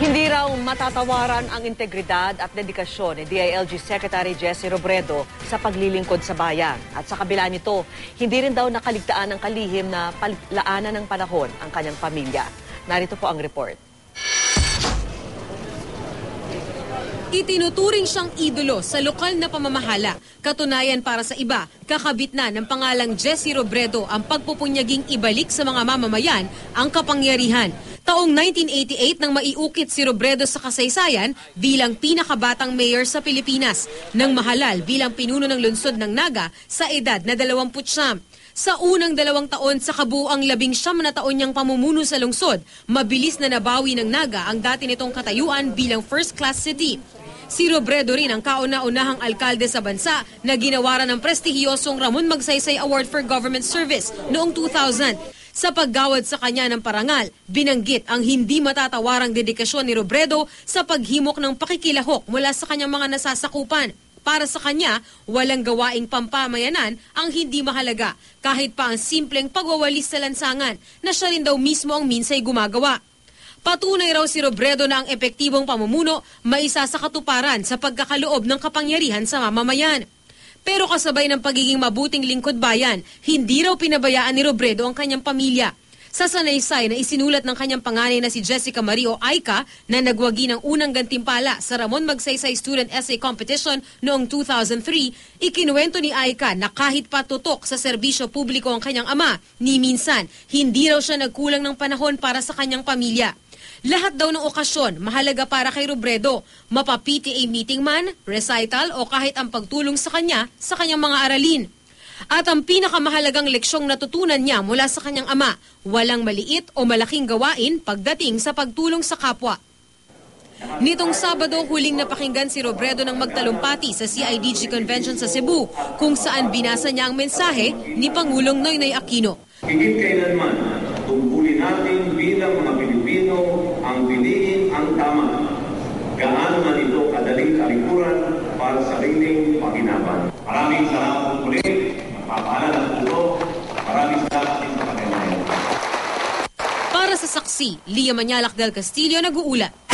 Hindi raw matatawaran ang integridad at dedikasyon ni DILG Secretary Jesse Robredo sa paglilingkod sa bayan. At sa kabila nito, hindi rin daw nakaligtaan ng kalihim na palaanan ng panahon ang kanyang pamilya. Narito po ang report. Itinuturing siyang idolo sa lokal na pamamahala. Katunayan para sa iba, kakabit na ng pangalang Jesse Robredo ang pagpupunyaging ibalik sa mga mamamayan ang kapangyarihan. Taong 1988 nang maiukit si Robredo sa kasaysayan bilang pinakabatang mayor sa Pilipinas, nang mahalal bilang pinuno ng lungsod ng Naga sa edad na 29. Sa unang 2 taon sa kabuuang 19 na taon niyang pamumuno sa lungsod, mabilis na nabawi ng Naga ang dati nitong katayuan bilang first-class city. Si Robredo rin ang kauna-unahang alkalde sa bansa na ginawaran ng prestihiyosong Ramon Magsaysay Award for Government Service noong 2000. Sa paggawad sa kanya ng parangal, binanggit ang hindi matatawarang dedikasyon ni Robredo sa paghimok ng pakikilahok mula sa kanyang mga nasasakupan. Para sa kanya, walang gawaing pampamayanan ang hindi mahalaga, kahit pa ang simpleng pagwawalis sa lansangan na siya rin daw mismo ang minsay gumagawa. Patunay raw si Robredo na ang epektibong pamumuno maisa sa katuparan sa pagkakaloob ng kapangyarihan sa mamamayan. Pero kasabay ng pagiging mabuting lingkod bayan, hindi raw pinabayaan ni Robredo ang kanyang pamilya. Sa sanaysay na isinulat ng kanyang panganay na si Jessica Marie o Aika na nagwagi ng unang gantimpala sa Ramon Magsaysay Student Essay Competition noong 2003, ikinuwento ni Aika na kahit patutok sa serbisyo publiko ang kanyang ama, ni minsan, hindi raw siya nagkulang ng panahon para sa kanyang pamilya. Lahat daw ng okasyon mahalaga para kay Robredo, mapa-PTA meeting man, recital o kahit ang pagtulong sa kanyang mga aralin. At ang pinakamahalagang leksyong natutunan niya mula sa kanyang ama, walang maliit o malaking gawain pagdating sa pagtulong sa kapwa. Nitong Sabado, huling napakinggan si Robredo ng magtalumpati sa CIDG Convention sa Cebu, kung saan binasa niya ang mensahe ni Pangulong Noynoy Aquino. Higit kailanman, tungkulin natin bilang mga Pilipino ang piliin ang tama. Gaano man ito kadaling kalikuran para sa sariling pakinaban. Maraming salamat po ulit. Magpapaalam ang puto. Maraming salamat din sa kanila. Para sa saksi, Lia Manyalak del Castillo, nag-uulat.